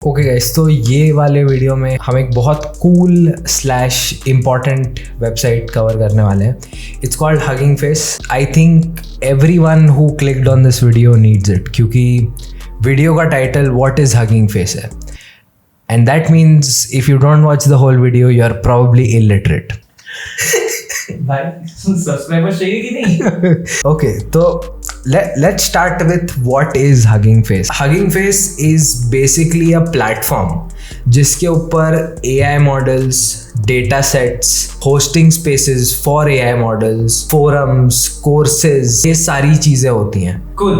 Okay guys, तो ये वाले वीडियो में हम एक बहुत कूल / इम्पॉर्टेंट वेबसाइट कवर करने वाले हैं. It's called Hugging Face. I think everyone who clicked on this video needs it, क्योंकि वीडियो का title what is Hugging Face है. And that means if you don't watch the whole video you are probably illiterate. भाई subscriber चाहिए कि नहीं? Okay, so let's start with what is Hugging Face. Hugging Face is basically a platform जिसके ऊपर AI models, data sets, hosting spaces for AI models, forums, courses, ये सारी चीजें होती हैं. Cool.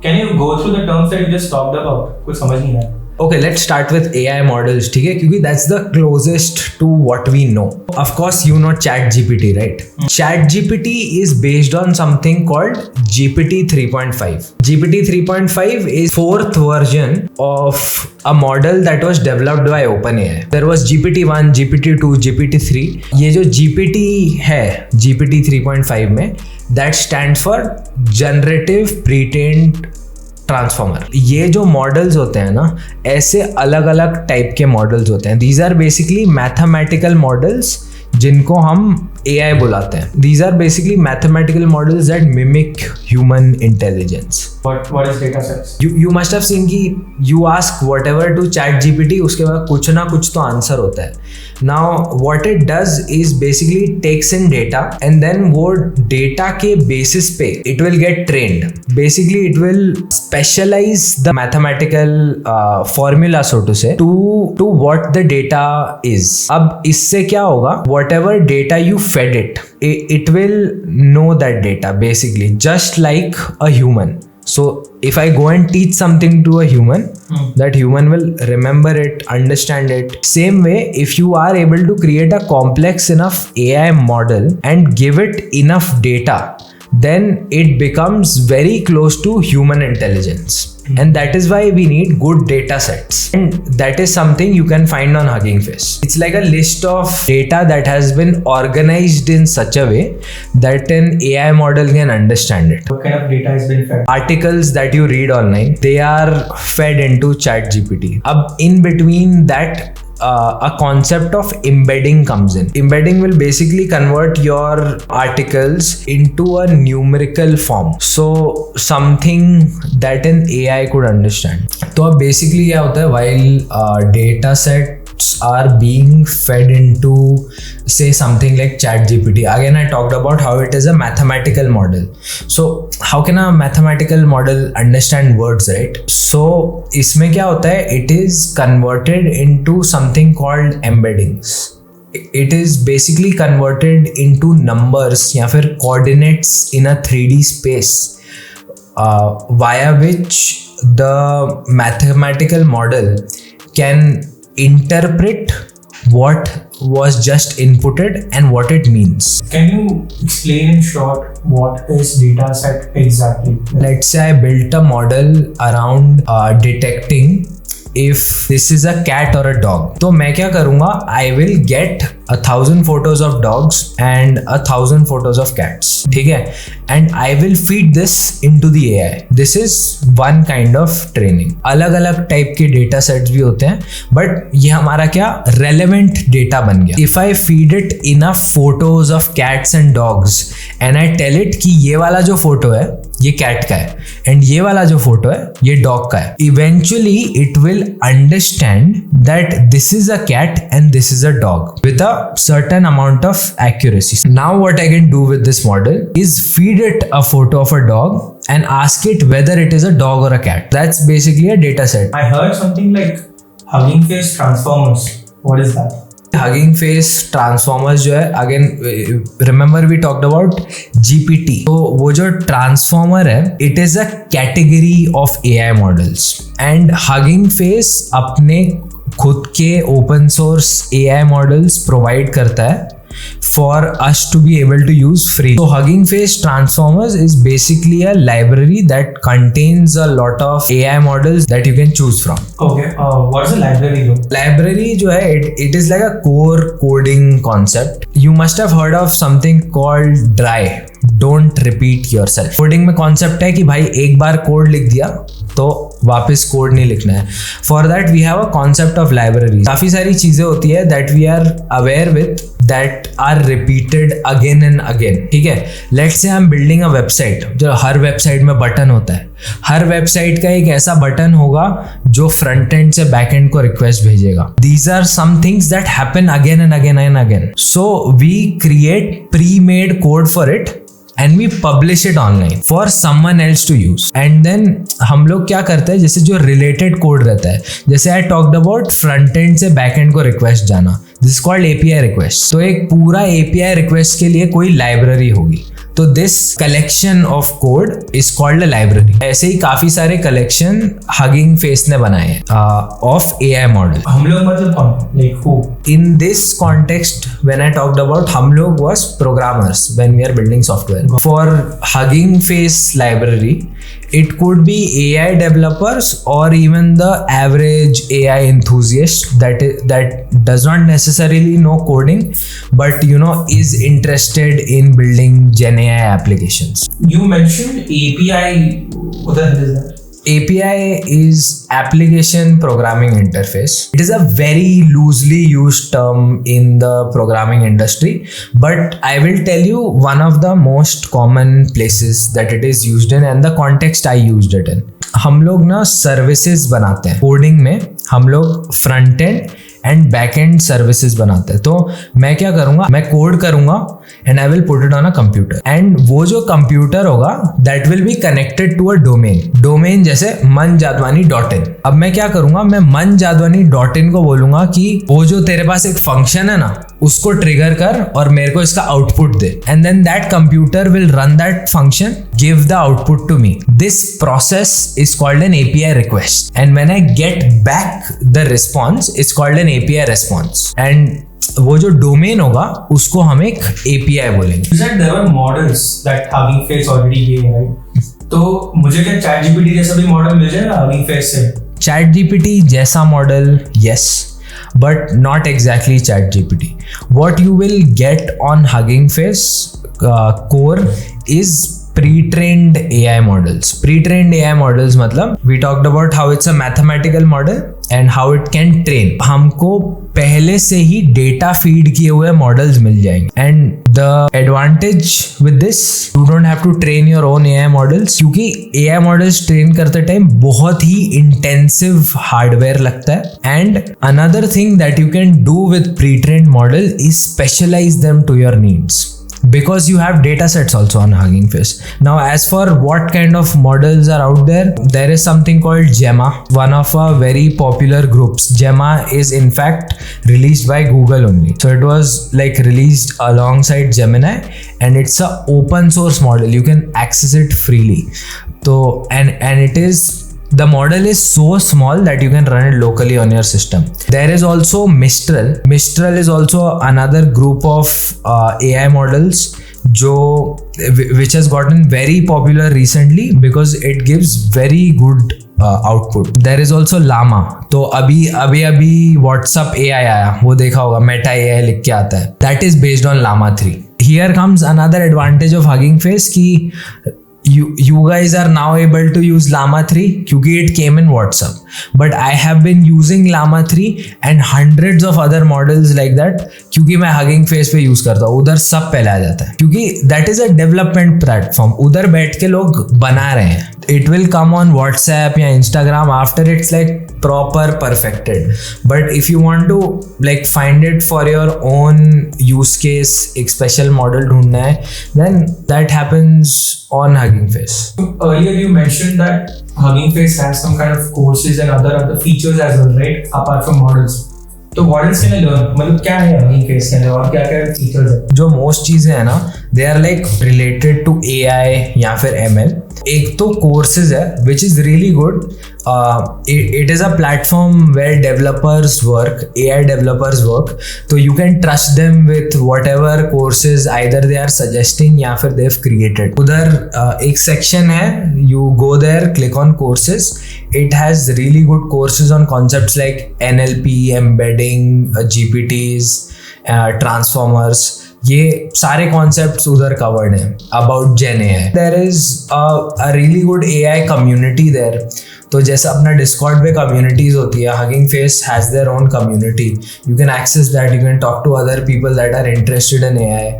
Can you go through the terms that you just talked about? कुछ समझ नहीं आया. Okay, let's start with AI models, ठीक है, क्योंकि that's the closest to what we know. Of course, you know ChatGPT, right? ChatGPT is based on something called GPT 3.5. GPT 3.5 is fourth version of a model that was developed by OpenAI. There was GPT-1, GPT-2, GPT-3. ये जो GPT है, GPT 3.5 में, that stands for Generative Pre-trained transformer. ये जो models होते हैं ना, ऐसे अलग अलग टाइप के मॉडल्स होते हैं. These are basically mathematical models जिनको हम AI बुलाते हैं. These are basically mathematical models that mimic human intelligence. What is data sets? You must have seen कि you ask whatever to ChatGPT, उसके बाद कुछ ना कुछ तो आंसर होता है. Now what it does is basically takes in data and then वो data के basis पे it will get trained. Basically it will specialize the mathematical formula, so to say, to what the data is. अब इससे क्या होगा? Whatever data you fed it will know that data basically, just like a human. So if I go and teach something to a human, that human will remember it, understand it. Same way, if you are able to create a complex enough AI model and give it enough data, then it becomes very close to human intelligence. And that is why we need good data sets. And that is something you can find on Hugging Face. It's like a list of data that has been organized in such a way that an AI model can understand it. What kind of data has been fed? Articles that you read online, they are fed into ChatGPT. Ab in between that, a concept of embedding comes in. Embedding will basically convert your articles into a numerical form. So something that an AI could understand. तो अब basically क्या होता है, while data sets are being fed into, say, something like ChatGPT. Again, I talked about how it is a mathematical model. So how can a mathematical model understand words, right? So इसमें क्या होता है, it is converted into something called embeddings. It is basically converted into numbers या फिर coordinates in a 3D space, via which the mathematical model can interpret what was just inputted and what it means. Can you explain in short what is data set exactly? Let's say I built a model around detecting if this is a cat or a dog. तो मैं क्या करूँगा, I will get 1,000 photos of dogs and 1,000 photos of cats. ठीक है, and I will feed this into the AI. This is one kind of training. अलग अलग type के data sets भी होते हैं, बट ये हमारा क्या relevant डेटा बन गया. If I feed it enough photos of cats and dogs and I tell it कि ये वाला जो फोटो है ये कैट का है and ये वाला जो फोटो है ये डॉग का है, eventually it will understand that this is a cat and this is a dog with a certain amount of accuracy. Now what I can do with this model is feed it a photo of a dog and ask it whether it is a dog or a cat. That's basically a data set. I heard something like Hugging Face Transformers. What is that? Hugging Face Transformers जो है, again remember we talked about GPT. तो वो जो Transformer है, it is a category of AI models. And Hugging Face अपने खुद के open source AI models provide करता है for us to be able to use free. So Hugging Face Transformers is basically a library that contains a lot of AI models that you can choose from. Okay, what is a library though? Library जो है, it is like a core coding concept. you must have heard of something called DRY, don't repeat yourself. Coding में concept है कि भाई एक bar code लिख दिया तो वापस कोड नहीं लिखना है. For that we have a concept of library. काफ़ी सारी चीज़ें होती है that we are aware with that are repeated again and again. ठीक है, let's say I'm building a website. जो हर वेबसाइट में बटन होता है, हर वेबसाइट का एक ऐसा बटन होगा जो फ्रंट एंड से बैक एंड को रिक्वेस्ट भेजेगा. These are some things that happen again and again and again. So we create pre-made code for it and we publish it online for someone else to use. And then हम लोग क्या करते हैं, जैसे जो related code रहता है, जैसे I talked about front end से back end को request जाना, this is called API request. तो एक पूरा API request के लिए कोई library होगी, तो this collection of code is called a library. ऐसे ही काफी सारे कलेक्शन हगिंग फेस ने बनाए हैं ऑफ AI मॉडल. हम लोग मतलब कौन, like who? In this context when I talked about, हम लोग was programmers when we are building software for Hugging Face library. It could be AI developers or even the average AI enthusiast that does not necessarily know coding, but is interested in building Gen AI applications. You mentioned API. What the hell is that? API is application programming interface. It is a very loosely used term in the programming industry, but I will tell you one of the most common places that it is used in and the context I used it in. हम लोग ना services बनाते हैं coding में, हम लोग front end and back end services बनाते हैं. तो मैं क्या करूंगा, मैं कोड करूंगा and I will put it on a computer, and वो जो कंप्यूटर होगा that will be connected to a domain जैसे manjadwani.in. अब मैं क्या करूंगा, मैं manjadwani.in को बोलूंगा कि वो जो तेरे पास एक फंक्शन है ना उसको ट्रिगर कर और मेरे को इसका आउटपुट दे, and then that computer will run that function, give the output to me. This process is called an API request, and when I get back the response it's called an API response. And वो जो domain होगा उसको हम एक API बोलेंगे. You said there were models that Hugging Face already gave, right? तो मुझे क्या ChatGPT जैसा भी मॉडल मिल जाएगा Hugging Face से? ChatGPT जैसा model, yes, but not exactly ChatGPT. What you will get on Hugging Face core is pre-trained AI models. Pre-trained AI models मतलब we talked about how it's a mathematical model and how it can train. हमको पहले से ही data feed किए हुए models मिल जाएंगे, and the advantage with this, you don't have to train your own AI models, क्योंकि AI models train करते time बहुत ही इंटेंसिव हार्डवेयर लगता है. And another thing that you can do with pre trained model is specialize them to your needs, because you have data sets also on Hugging Face. Now as for what kind of models are out there, there is something called Gemma, one of our very popular groups. Gemma is in fact released by Google only, so it was like released alongside Gemini, and it's a open source model, you can access it freely. So and it is, the model is so small that you can run it locally on your system. There is also Mistral. Mistral is also another group of AI models which has gotten very popular recently because it gives very good output. There is also Llama. तो अभी WhatsApp AI आया, वो देखा होगा, Meta AI लिख के आता है. That is based on Llama 3. Here comes another advantage of Hugging Face कि you guys are now able to use Llama 3 क्योंकि it came in WhatsApp, but I have been using Llama 3 and hundreds of other models like that क्योंकि मैं Hugging Face पे use करता हूँ. उधर सब पहले आ जाता है क्योंकि that is a development platform, उधर बैठ के लोग बना रहे हैं. It will come on WhatsApp या Instagram after it's like proper perfected, but if you want to like find it for your own use case, एक special model ढूंढना है, then that happens on Hugging Face. Earlier you mentioned that Hugging Face has some kind of courses and other features as well, right? Apart from models. तो models can I learn? मतलब क्या है Hugging Face के अंदर और क्या क्या features है? जो most चीजें हैं ना, they are like related to AI या फिर ML. एक तो courses है which is really good. It is a platform where developers work, AI developers work, so you can trust them with whatever courses either they are suggesting या फिर they've created. उधर एक section है, you go there, click on courses. It has really good courses on concepts like NLP, embedding, GPTs, transformers. ये सारे concepts उधर covered हैं about gen AI. There is a really good AI community there. तो जैसा अपना Discord पे communities होती है, Hugging Face has their own community. You can access that, you can talk to other people that are interested in AI,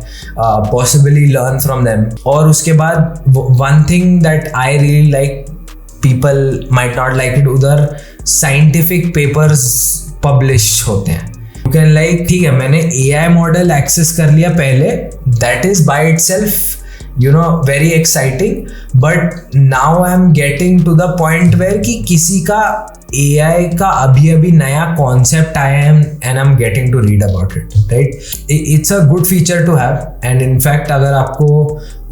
possibly learn from them. और उसके बाद one thing that I really like, people might not like it, उधर scientific papers publish होते हैं. You can like, ठीक है मैंने AI model access कर लिया पहले, that is by itself very exciting, but now I'm getting to the point where कि किसी का AI का अभी नया concept आया है and I'm getting to read about it, right? It's a good feature to have, and in fact अगर आपको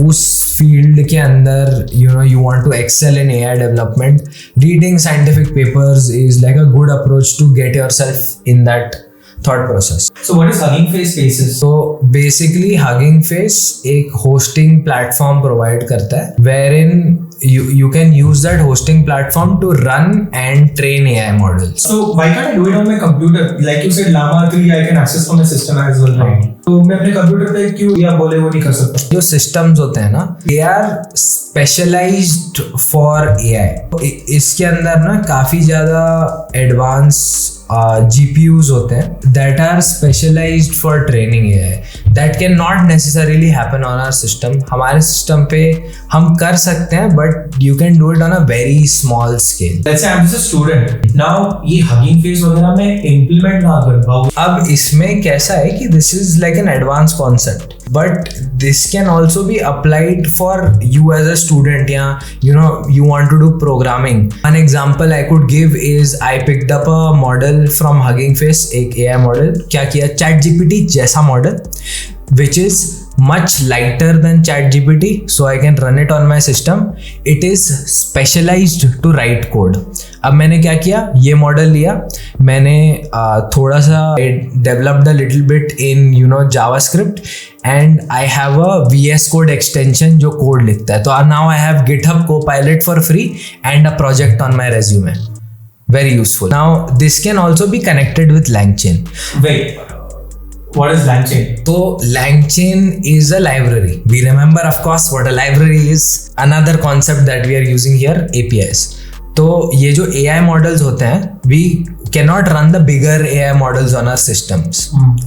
उस field के अंदर you want to excel in AI development, reading scientific papers is like a good approach to get yourself in that thought process. So what is Hugging Face Spaces? So basically Hugging Face एक hosting platform provide करता है, wherein you can use that hosting platform to run and train AI models. So why can't I do it on my computer? Like you said, Llama 3 I can access from my system as well, right? तो मैं अपने computer पे क्यों या बोले वो नहीं कर सकता? जो systems होते हैं ना, they are specialized for AI. इसके अंदर ना काफी ज्यादा advanced GPUs होते हैं that are specialized for training AI. That can not necessarily happen on our system. हमारे system पे हम कर सकते हैं, but you can do it on a very small scale. Let's say I'm just a student. Now ये Hugging Face वगैरह मैं implement ना कर पाऊँ. अब इसमें कैसा है कि this is like an advanced concept, but this can also be applied for you as a student. या you want to do programming. An example I could give is I picked up a model from Hugging Face, एक AI model. क्या किया, ChatGPT जैसा model, which is much lighter than ChatGPT, so I can run it on my system. It is specialized to write code. अब मैंने क्या किया, ये model लिया, मैंने थोड़ा सा developed a little bit in JavaScript, and I have a VS Code extension जो कोड लिखता है. तो now I have GitHub Copilot for free and a project on my resume. Very useful. Now this can also be connected with LangChain. Wait, what is LangChain? So LangChain is a library. We remember of course what a library is. Another concept that we are using here, APIs. तो ये जो AI models होते हैं, we cannot run the bigger AI models on our systems,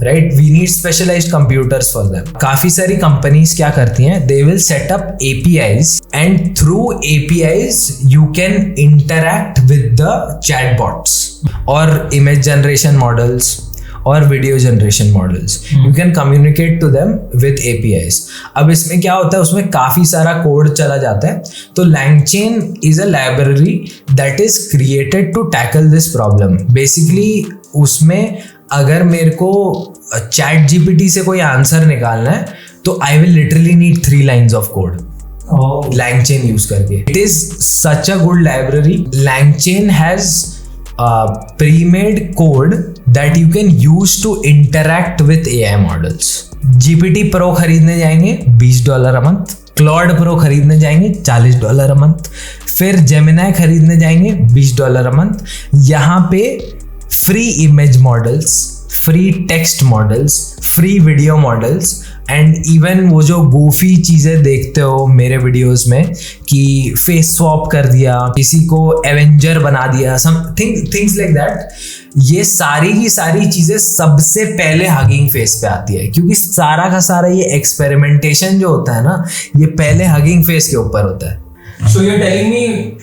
right? We need specialized computers for them. काफी सारी companies क्या करती हैं, they will set up APIs, and through APIs you can interact with the chatbots or image generation models और video generation models. You can communicate to them with APIs. अब इसमें क्या होता है, उसमें काफ़ी सारा कोड चला जाता है. तो LangChain is a library that is created to tackle this problem. Basically उसमें अगर मेरे को ChatGPT से कोई आंसर निकालना है तो I will literally need 3 lines of code LangChain use करके. It is such a good library. LangChain has pre-made code that you can use to interact with AI models. GPT Pro खरीदने जाएंगे $20 a month, Claude Pro खरीदने जाएंगे $40 a month, फिर Gemini खरीदने जाएंगे $20 a month. यहाँ पे free image models, free text models, free video models, and even वो जो गोफी चीज़ें देखते हो मेरे वीडियोस में कि फेस स्वैप कर दिया, किसी को एवेंजर बना दिया, थिंग्स लाइक दैट, ये सारी की सारी चीज़ें सबसे पहले हगिंग फेस पे आती है. क्योंकि सारा का सारा ये एक्सपेरिमेंटेशन जो होता है ना, ये पहले हगिंग फेस के ऊपर होता है. So you're telling me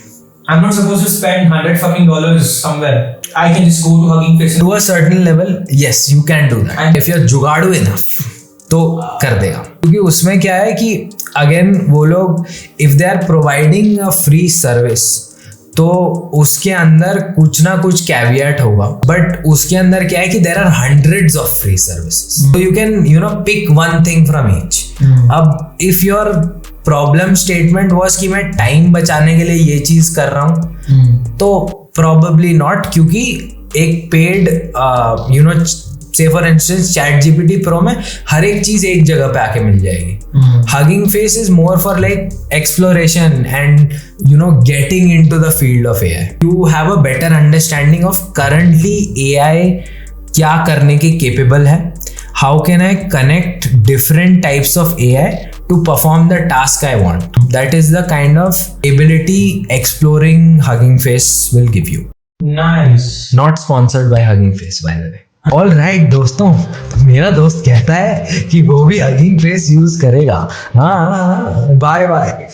I'm not supposed to spend $100 somewhere. I can just go to Hugging Face. To a certain level, yes, you can do that. And if you're जुगाड़ू enough, तो कर देगा. क्योंकि उसमें क्या है कि अगेन वो लोग if they are providing a free service, तो उसके अंदर कुछ ना कुछ कैविएट होगा. बट उसके अंदर क्या है कि there are hundreds of free services, तो you can pick one thing from each. अब if your problem statement was कि मैं टाइम बचाने के लिए ये चीज कर रहा हूँ, तो प्रोबेबली नॉट. क्योंकि एक पेड से फॉर इंस्टेंस ChatGPT Pro में हर एक चीज एक जगह पे आके मिल जाएगी. Hugging Face is more for like exploration and getting into the field of AI. You have a better understanding of currently AI क्या करने के capable है, how can I connect different types of AI to perform the task I want. That is the kind of ability exploring Hugging Face will give you. Nice. Not sponsored by Hugging Face, by the way. All right दोस्तों, तो मेरा दोस्त कहता है कि वो भी Hugging Face use करेगा. हाँ, बाय बाय.